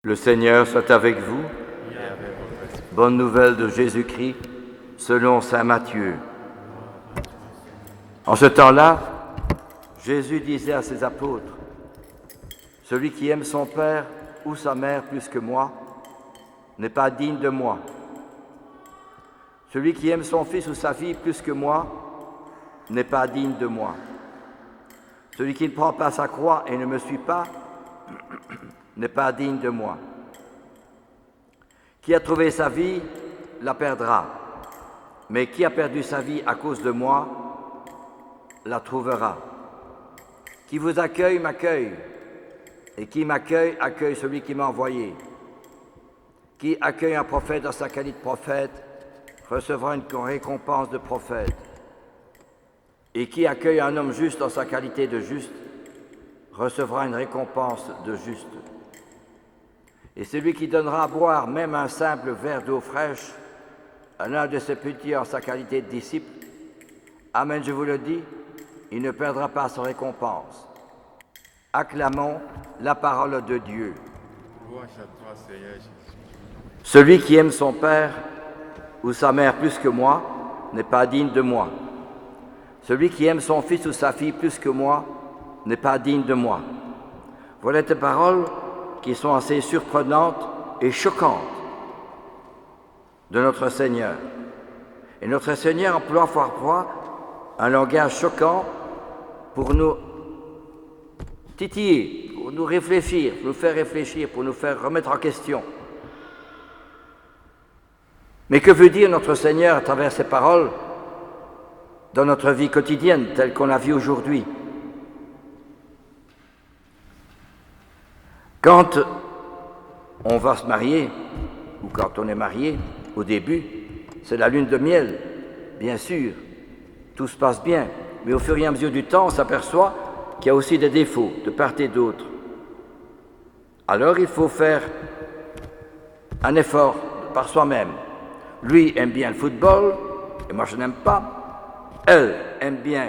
Le Seigneur soit avec vous. Bonne nouvelle de Jésus-Christ selon saint Matthieu. En ce temps-là, Jésus disait à ses apôtres, « Celui qui aime son père ou sa mère plus que moi n'est pas digne de moi. Celui qui aime son fils ou sa fille plus que moi n'est pas digne de moi. Celui qui ne prend pas sa croix et ne me suit pas n'est pas digne de moi. Qui a trouvé sa vie la perdra, mais qui a perdu sa vie à cause de moi la trouvera. Qui vous accueille m'accueille, et qui m'accueille accueille celui qui m'a envoyé. Qui accueille un prophète dans sa qualité de prophète recevra une récompense de prophète. Et qui accueille un homme juste dans sa qualité de juste recevra une récompense de juste. Et celui qui donnera à boire même un simple verre d'eau fraîche à l'un de ses petits en sa qualité de disciple, amen, je vous le dis, il ne perdra pas sa récompense. Acclamons la parole de Dieu. Celui qui aime son père ou sa mère plus que moi n'est pas digne de moi. Celui qui aime son fils ou sa fille plus que moi n'est pas digne de moi. Voilà des paroles qui sont assez surprenantes et choquantes de notre Seigneur. Et notre Seigneur emploie parfois un langage choquant pour nous titiller, pour nous réfléchir, pour nous faire réfléchir, pour nous faire remettre en question. Mais que veut dire notre Seigneur à travers ces paroles dans notre vie quotidienne telle qu'on la vit aujourd'hui? Quand on va se marier, ou quand on est marié, au début, c'est la lune de miel, bien sûr, tout se passe bien, mais au fur et à mesure du temps, on s'aperçoit qu'il y a aussi des défauts de part et d'autre. Alors il faut faire un effort par soi-même. Lui aime bien le football, et moi je n'aime pas. Elle aime bien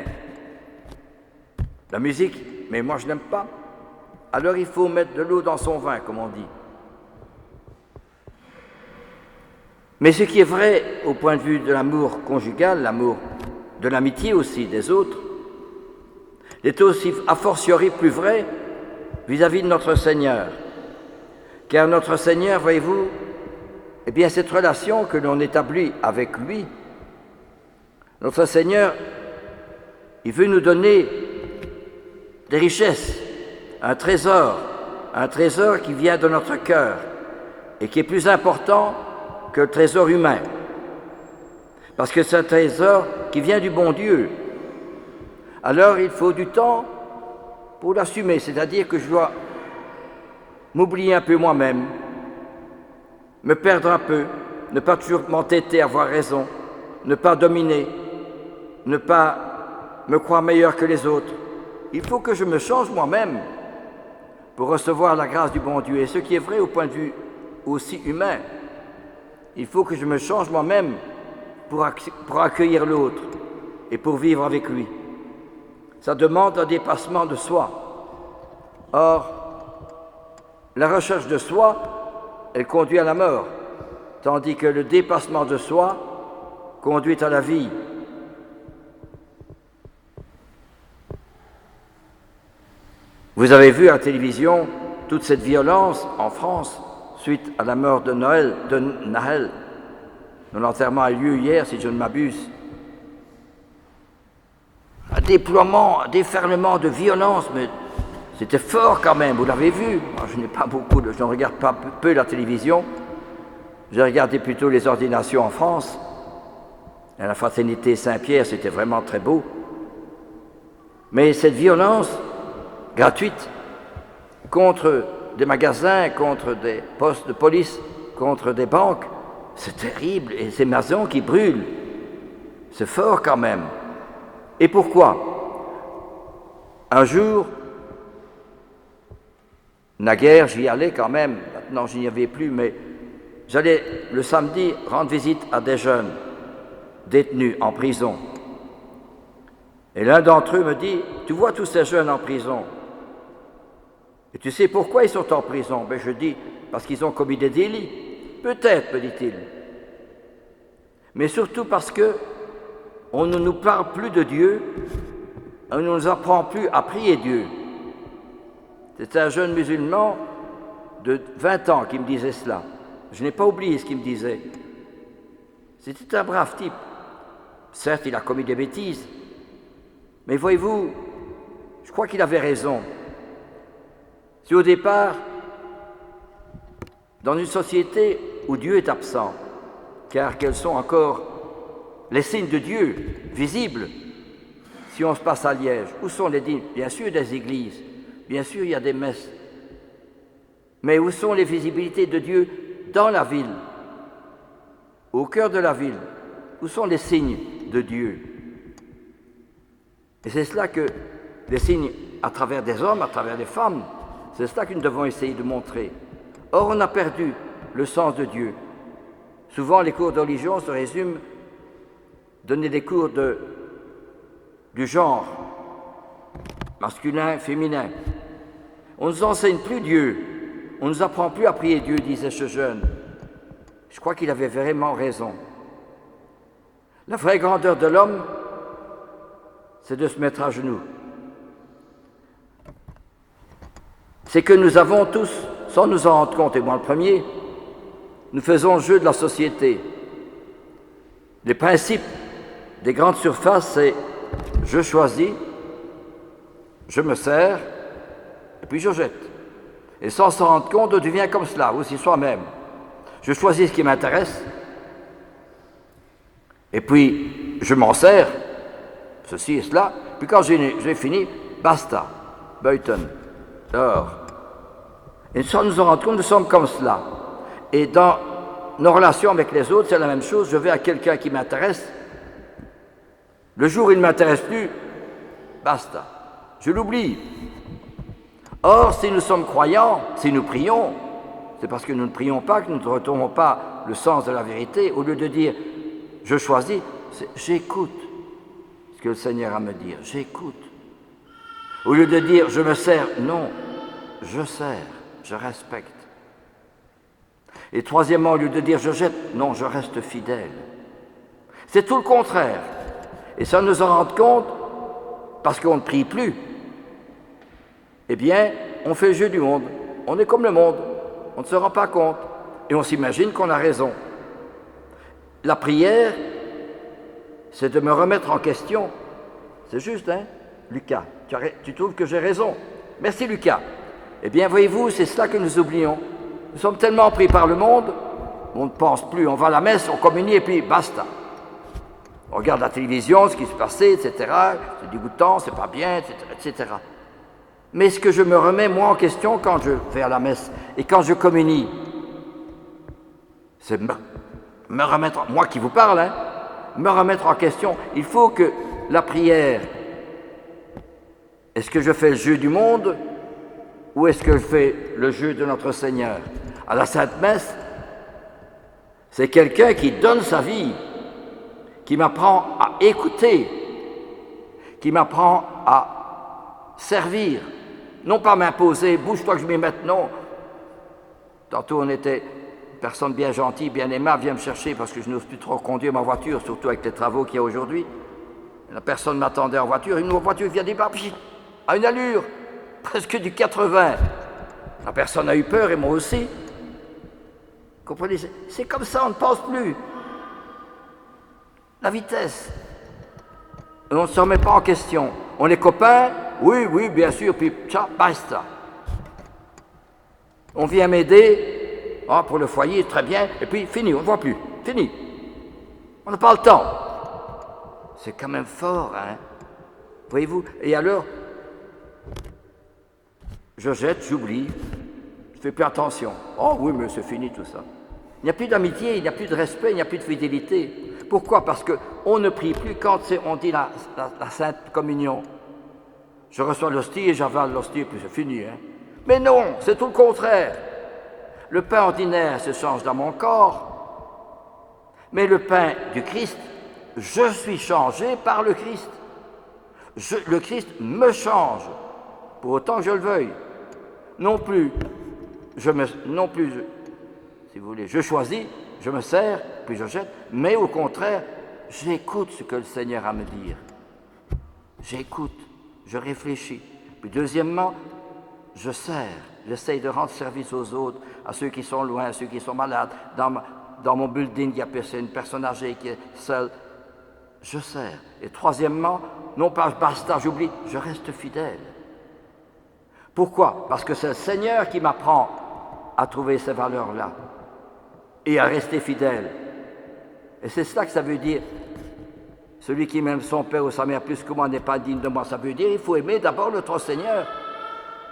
la musique, mais moi je n'aime pas. Alors il faut mettre de l'eau dans son vin, comme on dit. Mais ce qui est vrai au point de vue de l'amour conjugal, l'amour de l'amitié aussi des autres, est aussi a fortiori plus vrai vis-à-vis de notre Seigneur. Car notre Seigneur, voyez-vous, eh bien cette relation que l'on établit avec lui, notre Seigneur, il veut nous donner des richesses, un trésor qui vient de notre cœur et qui est plus important que le trésor humain. Parce que c'est un trésor qui vient du bon Dieu. Alors il faut du temps pour l'assumer, c'est-à-dire que je dois m'oublier un peu moi-même, me perdre un peu, ne pas toujours m'entêter à avoir raison, ne pas dominer, ne pas me croire meilleur que les autres. Il faut que je me change moi-même pour recevoir la grâce du bon Dieu. Et ce qui est vrai au point de vue aussi humain, il faut que je me change moi-même pour accueillir l'autre et pour vivre avec lui. Ça demande un dépassement de soi. Or, la recherche de soi, elle conduit à la mort, tandis que le dépassement de soi conduit à la vie. Vous avez vu à la télévision toute cette violence en France suite à la mort de Nahel, dont l'enterrement a eu lieu hier, si je ne m'abuse. Un déploiement, un déferlement de violence, mais c'était fort quand même, vous l'avez vu. Moi, je ne regarde pas peu la télévision, j'ai regardé plutôt les ordinations en France. À la fraternité Saint-Pierre, c'était vraiment très beau. Mais cette violence gratuite contre des magasins, contre des postes de police, contre des banques, c'est terrible. Et ces maisons qui brûlent, c'est fort quand même. Et pourquoi? Un jour, naguère, j'y allais quand même, maintenant je n'y avais plus, mais j'allais le samedi rendre visite à des jeunes détenus en prison. Et l'un d'entre eux me dit, « Tu vois tous ces jeunes en prison? Et tu sais pourquoi ils sont en prison? Ben, je dis, parce qu'ils ont commis des délits. Peut-être, me dit-il. Mais surtout parce que on ne nous parle plus de Dieu, on ne nous apprend plus à prier Dieu. C'est un jeune musulman de 20 ans qui me disait cela. Je n'ai pas oublié ce qu'il me disait. C'était un brave type. Certes, il a commis des bêtises, mais voyez-vous, je crois qu'il avait raison. Si au départ, dans une société où Dieu est absent, car quels sont encore les signes de Dieu visibles si on se passe à Liège? Où sont les dignes? Bien sûr, des églises, bien sûr, il y a des messes. Mais où sont les visibilités de Dieu dans la ville, au cœur de la ville? Où sont les signes de Dieu? Et c'est cela que les signes à travers des hommes, à travers des femmes, c'est cela que nous devons essayer de montrer. Or, on a perdu le sens de Dieu. Souvent, les cours de religion se résument donner des cours du genre, masculin, féminin. On ne nous enseigne plus Dieu, on ne nous apprend plus à prier Dieu, disait ce jeune. Je crois qu'il avait vraiment raison. La vraie grandeur de l'homme, c'est de se mettre à genoux. C'est que nous avons tous, sans nous en rendre compte, et moi le premier, nous faisons le jeu de la société. Les principes des grandes surfaces, c'est je choisis, je me sers, et puis je jette. Et sans s'en rendre compte, on devient comme cela, aussi soi-même. Je choisis ce qui m'intéresse, et puis je m'en sers, ceci et cela, puis quand j'ai fini, basta, Beuton, dehors. Et sans nous en rendre compte, nous sommes comme cela. Et dans nos relations avec les autres, c'est la même chose. Je vais à quelqu'un qui m'intéresse. Le jour où il ne m'intéresse plus, basta, je l'oublie. Or, si nous sommes croyants, si nous prions, c'est parce que nous ne prions pas, que nous ne retournons pas le sens de la vérité. Au lieu de dire « je choisis », c'est « j'écoute » ce que le Seigneur a à me dire, j'écoute. Au lieu de dire « je me sers », non, je sers, je respecte. Et troisièmement, au lieu de dire « je jette », non, je reste fidèle. C'est tout le contraire. Et ça nous en rend compte parce qu'on ne prie plus. Eh bien, on fait le jeu du monde. On est comme le monde. On ne se rend pas compte. Et on s'imagine qu'on a raison. La prière, c'est de me remettre en question. C'est juste, hein, Lucas? Tu trouves que j'ai raison? Merci, Lucas. Eh bien, voyez-vous, c'est cela que nous oublions. Nous sommes tellement pris par le monde, on ne pense plus. On va à la messe, on communie et puis basta. On regarde la télévision, ce qui se passait, etc. C'est dégoûtant, c'est pas bien, etc. Mais est-ce que je me remets, moi, en question quand je vais à la messe et quand je communie? C'est me remettre, moi qui vous parle, hein, me remettre en question. Il faut que la prière, est-ce que je fais le jeu du monde ou est-ce que je fais le jeu de notre Seigneur? À la Sainte Messe, c'est quelqu'un qui donne sa vie, qui m'apprend à écouter, qui m'apprend à servir, non pas m'imposer, bouge-toi que je m'y mette, non. Tantôt on était une personne bien gentille, bien aimable, vient me chercher parce que je n'ose plus trop conduire ma voiture, surtout avec les travaux qu'il y a aujourd'hui. La personne m'attendait en voiture, une voiture vient débarquer à une allure presque du 80. La personne a eu peur et moi aussi. Comprenez, c'est comme ça, on ne pense plus. La vitesse. Et on ne se remet pas en question. On est copains, oui, bien sûr, puis tcha, basta. On vient m'aider, pour le foyer, très bien, et puis fini, on ne voit plus, fini. On n'a pas le temps. C'est quand même fort, hein. Voyez-vous, et alors, je jette, j'oublie, je ne fais plus attention. Oh oui, mais c'est fini tout ça. Il n'y a plus d'amitié, il n'y a plus de respect, il n'y a plus de fidélité. Pourquoi? Parce qu'on ne prie plus quand on dit la Sainte Communion. Je reçois l'hostie et j'avale l'hostie, puis c'est fini. Hein? Mais non, c'est tout le contraire. Le pain ordinaire se change dans mon corps, mais le pain du Christ, je suis changé par le Christ. Le Christ me change, pour autant que je le veuille. Non plus, si vous voulez, je choisis, je me sers, puis je jette, mais au contraire, j'écoute ce que le Seigneur a à me dire. J'écoute, je réfléchis. Puis deuxièmement, je sers, j'essaye de rendre service aux autres, à ceux qui sont loin, à ceux qui sont malades. Dans mon building, il y a une personne âgée qui est seule. Je sers. Et troisièmement, non pas basta, j'oublie, je reste fidèle. Pourquoi? Parce que c'est le Seigneur qui m'apprend à trouver ces valeurs-là et à rester fidèle. Et c'est cela que ça veut dire. Celui qui aime son père ou sa mère plus que moi n'est pas digne de moi. Ça veut dire qu'il faut aimer d'abord notre Seigneur.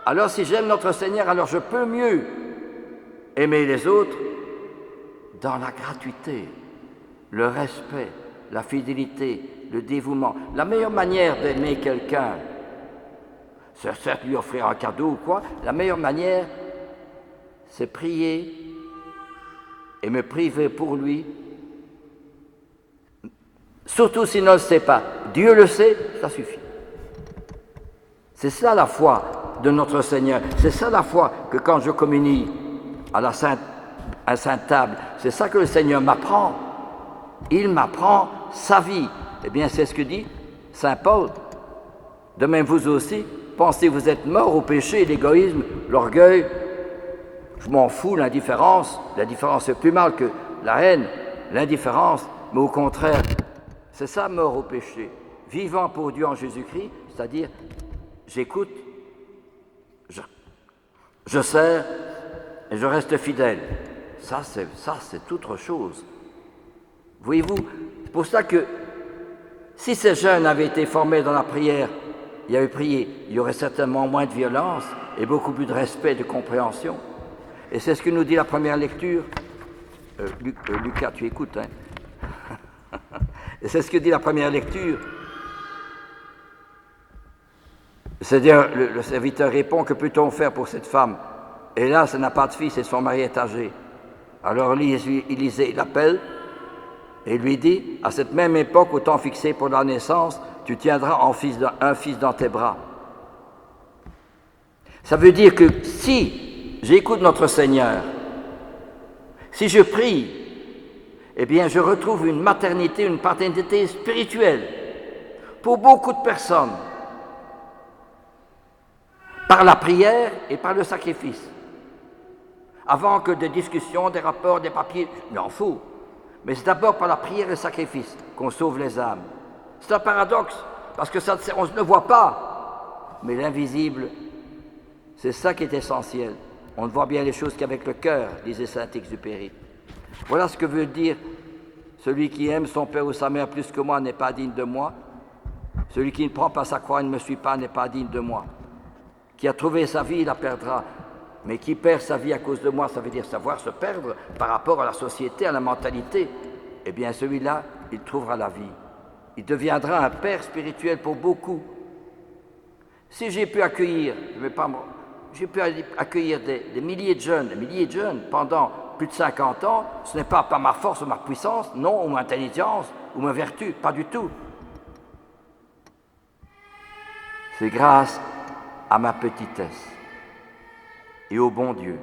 Alors si j'aime notre Seigneur, alors je peux mieux aimer les autres dans la gratuité, le respect, la fidélité, le dévouement. La meilleure manière d'aimer quelqu'un, c'est certes lui offrir un cadeau ou quoi, la meilleure manière, c'est prier et me priver pour lui. Surtout s'il ne le sait pas. Dieu le sait, ça suffit. C'est ça la foi de notre Seigneur. C'est ça la foi que quand je communie à la Sainte Table, c'est ça que le Seigneur m'apprend. Il m'apprend sa vie. Eh bien, c'est ce que dit Saint Paul. De même, vous aussi, pensez que vous êtes morts au péché, l'égoïsme, l'orgueil. Je m'en fous, l'indifférence. L'indifférence, c'est plus mal que la haine, l'indifférence, mais au contraire, c'est ça, mort au péché. Vivant pour Dieu en Jésus-Christ, c'est-à-dire, j'écoute, je sers et je reste fidèle. Ça, c'est autre chose. Voyez-vous, c'est pour ça que si ces jeunes avaient été formés dans la prière, ils avaient prié, il y aurait certainement moins de violence et beaucoup plus de respect et de compréhension. Et c'est ce que nous dit la première lecture. Lucas, tu écoutes, hein? Et c'est ce que dit la première lecture. C'est-à-dire, le serviteur répond, que peut-on faire pour cette femme? Hélas, elle n'a pas de fils et son mari est âgé. Alors Élisée l'appelle et lui dit, à cette même époque, au temps fixé pour la naissance, tu tiendras un fils dans tes bras. Ça veut dire que si j'écoute notre Seigneur, si je prie, eh bien, je retrouve une maternité, une paternité spirituelle pour beaucoup de personnes, par la prière et par le sacrifice. Avant que des discussions, des rapports, des papiers, il en faut. Mais c'est d'abord par la prière et le sacrifice qu'on sauve les âmes. C'est un paradoxe, parce que on ne le voit pas. Mais l'invisible, c'est ça qui est essentiel. On ne voit bien les choses qu'avec le cœur, disait Saint-Exupéry. Voilà ce que veut dire celui qui aime son père ou sa mère plus que moi n'est pas digne de moi. Celui qui ne prend pas sa croix et ne me suit pas n'est pas digne de moi. Qui a trouvé sa vie, il la perdra. Mais qui perd sa vie à cause de moi, ça veut dire savoir se perdre par rapport à la société, à la mentalité. Eh bien, celui-là, il trouvera la vie. Il deviendra un père spirituel pour beaucoup. Si j'ai pu accueillir, des milliers de jeunes pendant plus de 50 ans, ce n'est pas par ma force ou ma puissance, non, ou ma intelligence, ou ma vertu, pas du tout. C'est grâce à ma petitesse et au bon Dieu.